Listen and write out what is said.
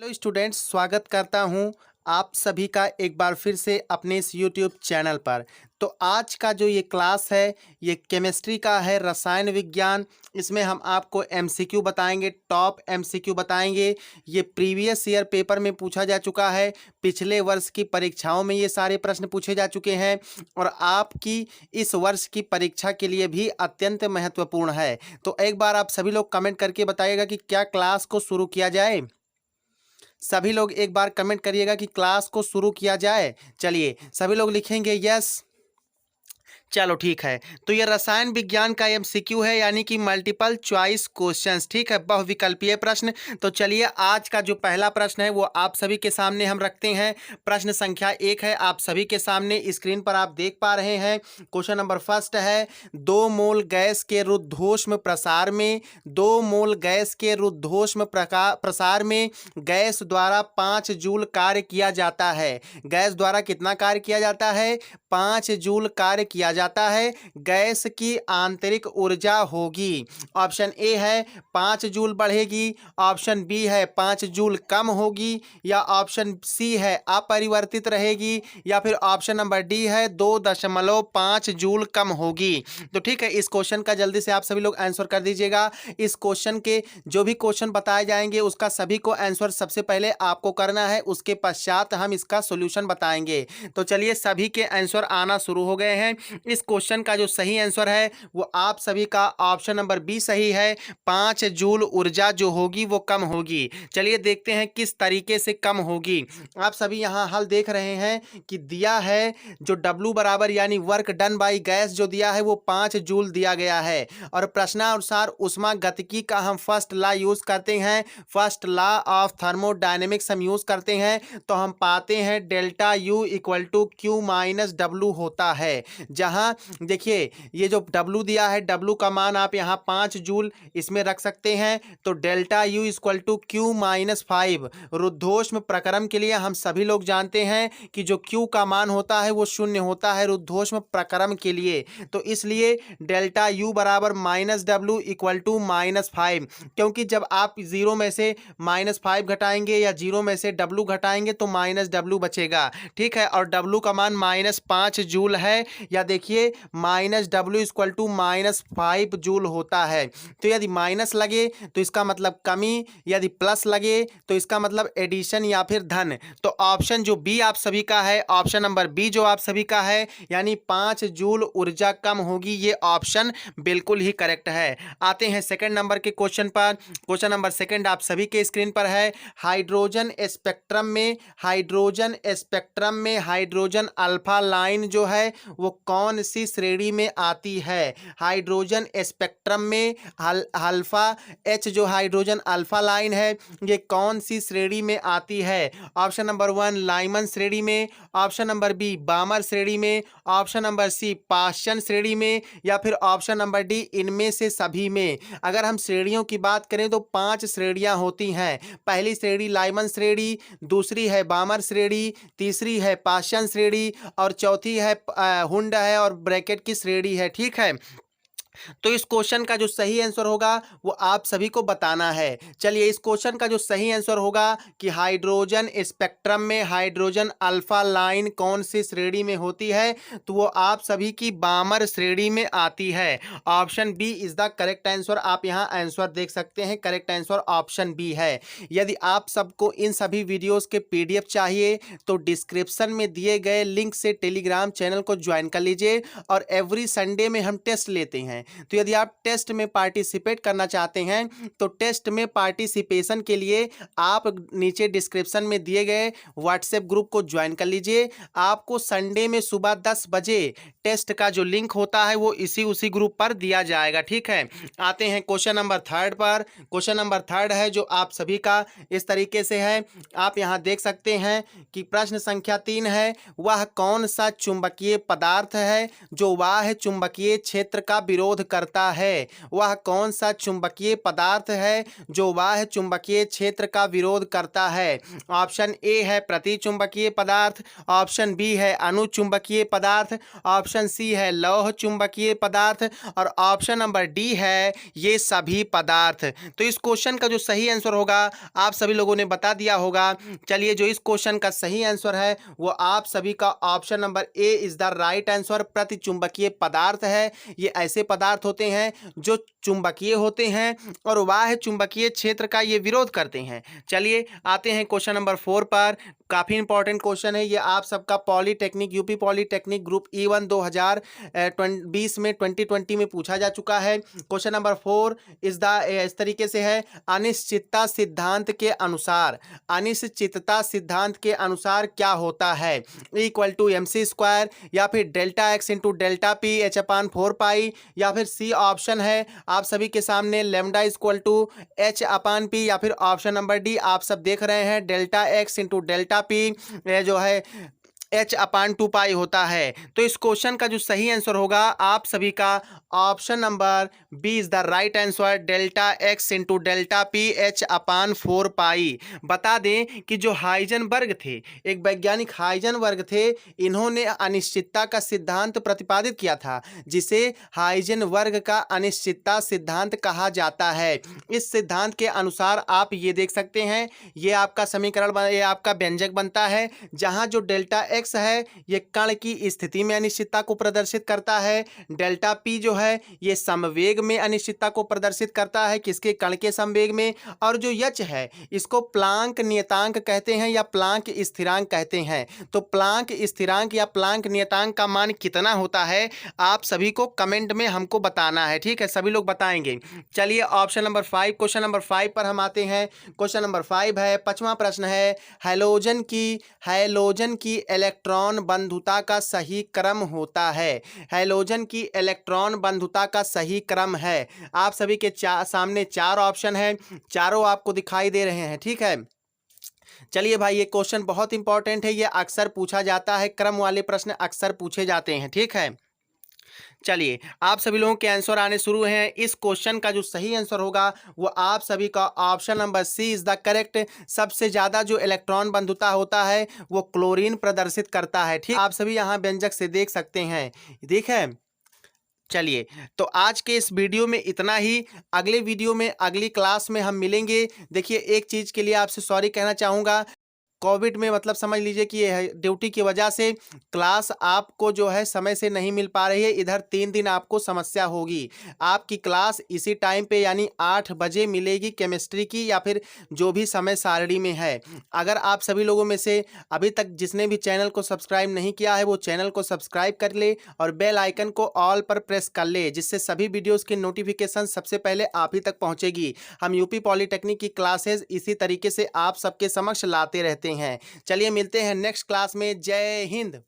Hello students, स्वागत करता हूं आप सभी का एक बार फिर से अपने इस यूट्यूब चैनल पर। तो आज का जो ये क्लास है ये केमिस्ट्री का है, रसायन विज्ञान। इसमें हम आपको एमसीक्यू बताएंगे, टॉप एमसीक्यू बताएंगे। ये प्रीवियस ईयर पेपर में पूछा जा चुका है, पिछले वर्ष की परीक्षाओं में ये सारे प्रश्न पूछे जा चुके हैं और आपकी इस वर्ष की परीक्षा के लिए भी अत्यंत महत्वपूर्ण है। तो एक बार आप सभी लोग कमेंट करके बताइएगा कि क्या क्लास को शुरू किया जाए। सभी लोग एक बार कमेंट करिएगा कि क्लास को शुरू किया जाए। चलिए सभी लोग लिखेंगे यस। चलो ठीक है। तो ये रसायन विज्ञान का एमसीक्यू है, यानी कि मल्टीपल चॉइस क्वेश्चंस। ठीक है, बहुविकल्पीय प्रश्न। तो चलिए आज का जो पहला प्रश्न है वो आप सभी के सामने हम रखते हैं। प्रश्न संख्या 1 है, आप सभी के सामने स्क्रीन पर आप देख पा रहे हैं। क्वेश्चन नंबर फर्स्ट है, 2 मोल गैस के रुद्धोष्म प्रसार में 2 मोल गैस के रुद्धोष्म प्रसार में गैस द्वारा 5 जूल कार्य किया जाता है। गैस द्वारा कितना कार्य किया जाता है? 5 जूल कार्य किया जाता है। गैस की आंतरिक ऊर्जा होगी। ऑप्शन ए है 5 जूल बढ़ेगी, ऑप्शन बी है 5 जूल कम होगी, या ऑप्शन सी है अपरिवर्तित रहेगी, या फिर ऑप्शन नंबर डी है 2.5 जूल कम होगी। तो ठीक है, इस क्वेश्चन का जल्दी से आप सभी लोग आंसर कर दीजिएगा। इस क्वेश्चन के जो भी क्वेश्चन बताए जाएंगे उसका सभी को आंसर सबसे पहले आपको करना है, उसके पश्चात हम इसका सॉल्यूशन बताएंगे। तो चलिए सभी के आंसर आना शुरू हो गए हैं। इस क्वेश्चन का जो सही आंसर है वो आप सभी का ऑप्शन नंबर बी सही है। 5 जूल ऊर्जा जो होगी वो कम होगी। चलिए देखते हैं किस तरीके से कम होगी। आप सभी यहाँ हल देख रहे हैं कि दिया है जो W बराबर यानी वर्क डन बाई गैस जो दिया है वो 5 जूल दिया गया है। और प्रश्नानुसार ऊष्मागतिकी का हम फर्स्ट लॉ यूज करते हैं, फर्स्ट लॉ ऑफ थर्मोडायनेमिक्स हम यूज करते हैं। तो हम पाते हैं delta U equal to Q minus W होता है। जहां देखिए ये जो W दिया है, W का मान आप यहाँ 5 जूल इसमें रख सकते हैं। तो delta U equal to Q minus 5। रुद्धोष्म प्रक्रम के लिए हम सभी लोग जानते हैं कि जो Q का मान होता है वो 0 होता है रुद्धोष्म प्रक्रम के लिए। तो इसलिए डेल्टा U बराबर -W इक्वल टू -5, क्योंकि जब आप 0 में से -5 घटाएंगे या 0 में से W घटाएंगे तो -W बचेगा। ठीक है, और W का मान -5 जूल है, या देखिए -W इक्वल टू -5 जूल होता है। तो यदि माइनस लगे तो इसका मतलब कमी, यदि प्लस लगे तो इसका मतलब एडिशन या फिर धन। तो ऑप्शन जो बी आप सभी का है, ऑप्शन नंबर बी जो आप सभी का है, यानी 5 जूल ऊर्जा कम होगी, ये ऑप्शन बिल्कुल ही करेक्ट है। आते हैं सेकंड नंबर के क्वेश्चन पर। क्वेश्चन नंबर सेकंड आप सभी के स्क्रीन पर है। हाइड्रोजन स्पेक्ट्रम में हाइड्रोजन अल्फा लाइन जो है वो कौन सी श्रेणी में आती है? हाइड्रोजन स्पेक्ट्रम में अल्फा H जो हाइड्रोजन अल्फा लाइन है ये कौन सी श्रेणी में आती है? ऑप्शन नंबर 1 लाइमन श्रेणी में, ऑप्शन नंबर बी बामर श्रेणी में, ऑप्शन नंबर सी पाश्चन श्रेणी में, या फिर ऑप्शन नंबर डी इनमें से सभी में। अगर हम श्रेणियों की बात करें तो 5 श्रेणियां होती हैं। पहली श्रेणी लाइमन श्रेणी, दूसरी है बामर श्रेणी, तीसरी है पाश्चन श्रेणी, और चौथी है हुंड है और ब्रैकेट की श्रेणी है। ठीक है, तो इस क्वेश्चन का जो सही आंसर होगा वो आप सभी को बताना है। चलिए इस क्वेश्चन का जो सही आंसर होगा कि हाइड्रोजन स्पेक्ट्रम में हाइड्रोजन अल्फा लाइन कौन सी श्रेणी में होती है, तो वो आप सभी की बामर श्रेणी में आती है। Option B is the correct answer. आप यहाँ आंसर देख सकते हैं, करेक्ट आंसर ऑप्शन बी है। यदि आप सबको इन सभी वीडियोस के PDF चाहिए तो डिस्क्रिप्शन में दिए गए लिंक से टेलीग्राम चैनल को ज्वाइन कर लीजिए। और एवरी संडे में हम टेस्ट लेते हैं, तो यदि आप टेस्ट में पार्टिसिपेट करना चाहते हैं तो टेस्ट में पार्टिसिपेशन के लिए आप नीचे डिस्क्रिप्शन में दिए गए व्हाट्सएप ग्रुप को ज्वाइन कर लीजिए। आपको संडे में सुबह 10 बजे टेस्ट का जो लिंक होता है वो उसी ग्रुप पर दिया जाएगा। ठीक है, आते हैं क्वेश्चन नंबर थर्ड पर। क्वेश्चन नंबर थर्ड है जो आप सभी का इस तरीके से है। आप यहाँ देख सकते हैं कि प्रश्न संख्या 3 है, वह कौन सा चुंबकीय पदार्थ है जो वाह्य चुंबकीय क्षेत्र का विरोध विरोध करता है? वह कौन सा चुंबकीय पदार्थ है जो बाह्य चुंबकीय क्षेत्र का विरोध करता है? ऑप्शन ए है प्रतिचुंबकीय पदार्थ, ऑप्शन बी है अनुचुंबकीय पदार्थ, ऑप्शन सी है लौह चुंबकीय पदार्थ और ऑप्शन नंबर डी है ये सभी पदार्थ। तो इस क्वेश्चन का जो सही आंसर होगा आप सभी लोगों ने बता दिया होगा। चलिए, जो इस क्वेश्चन का सही आंसर है वो आप सभी का option number A is the right answer. प्रतिचुंबकीय पदार्थ है, ये ऐसे पदार्थ होते हैं जो चुंबकीय होते हैं और बाह्य चुंबकीय क्षेत्र का ये विरोध करते हैं। चलिए आते हैं क्वेश्चन नंबर 4 पर। काफी इंपॉर्टेंट क्वेश्चन है ये, आप सबका polytechnic UP polytechnic group E1 2020 में 2020 में पूछा जा चुका है। क्वेश्चन नंबर 4 इस तरीके से है, अनिश्चितता सिद्धांत के अनुसार, अनिश्चितता सिद्धांत के अनुसार क्या होता है? इक्वल टू mc² या फिर delta X into delta P h/4 या फिर सी ऑप्शन है आप सभी के सामने लैम्डा इक्वल टू h/p या फिर ऑप्शन नंबर डी आप सब देख रहे हैं delta X into delta P जो है h/2 होता है। तो इस क्वेश्चन का जो सही आंसर होगा आप सभी का option number B is the right answer, delta X into delta P h/4। बता दें कि जो हाइजेनबर्ग थे, एक वैज्ञानिक हाइजेनबर्ग थे, इन्होंने अनिश्चितता का सिद्धांत प्रतिपादित किया था जिसे हाइजेनबर्ग का अनिश्चितता सिद्धांत कहा जाता है। इस सिद्धांत के अनुसार आप ये देख सकते हैं, ये आपका समीकरण ये आपका व्यंजक बनता है जहां जो डेल्टा एक्स है ये कण की स्थिति में अनिश्चितता को प्रदर्शित करता है, डेल्टा पी जो है ये समवेग में अनिश्चितता को प्रदर्शित करता है, किसके? कण के समवेग में। और जो यच है इसको प्लांक नियतांक कहते हैं या प्लांक स्थिरांक कहते हैं। तो प्लांक स्थिरांक या प्लांक नियतांक का मान कितना होता है आप सभी को कमेंट में हमको बताना है, ठीक है? सभी लोग बताएंगे। चलिए ऑप्शन नंबर 5, क्वेश्चन नंबर 5 पर हम आते हैं। क्वेश्चन नंबर 5 है, 5वां प्रश्न है, हैलोजन की इलेक्ट्रॉन बंधुता का सही क्रम होता है। हैलोजन की इलेक्ट्रॉन बंधुता का सही क्रम है। आप सभी के सामने 4 ऑप्शन है, चारों आपको दिखाई दे रहे हैं, ठीक है? चलिए भाई, ये क्वेश्चन बहुत इंपॉर्टेंट है, ये अक्सर पूछा जाता है, क्रम वाले प्रश्न अक्सर पूछे जाते हैं, ठीक है? चलिए आप सभी लोगों के आंसर आने शुरू हैं। इस क्वेश्चन का जो सही आंसर होगा वो आप सभी का option number C is the correct. सबसे ज्यादा जो इलेक्ट्रॉन बंधुता होता है वो क्लोरीन प्रदर्शित करता है, ठीक? आप सभी यहाँ व्यंजक से देख सकते हैं, देखें। चलिए, तो आज के इस वीडियो में इतना ही। अगले वीडियो में अगली क्लास में हम मिलेंगे। देखिए, एक चीज़ के लिए आपसे सॉरी कहना चाहूँगा, कोविड में मतलब समझ लीजिए कि ये ड्यूटी की वजह से क्लास आपको जो है समय से नहीं मिल पा रही है। इधर 3 दिन आपको समस्या होगी। आपकी क्लास इसी टाइम पे यानी 8 बजे मिलेगी केमिस्ट्री की, या फिर जो भी समय सारणी में है। अगर आप सभी लोगों में से अभी तक जिसने भी चैनल को सब्सक्राइब नहीं किया है वो चैनल को सब्सक्राइब कर ले और बेल आइकन को ऑल पर प्रेस कर ले, जिससे सभी वीडियोज़ की नोटिफिकेशन सबसे पहले आप ही तक पहुँचेगी। हम यूपी पॉलीटेक्निक की क्लासेज इसी तरीके से आप सबके समक्ष लाते रहते हैं। चलिए मिलते हैं नेक्स्ट क्लास में। जय हिंद।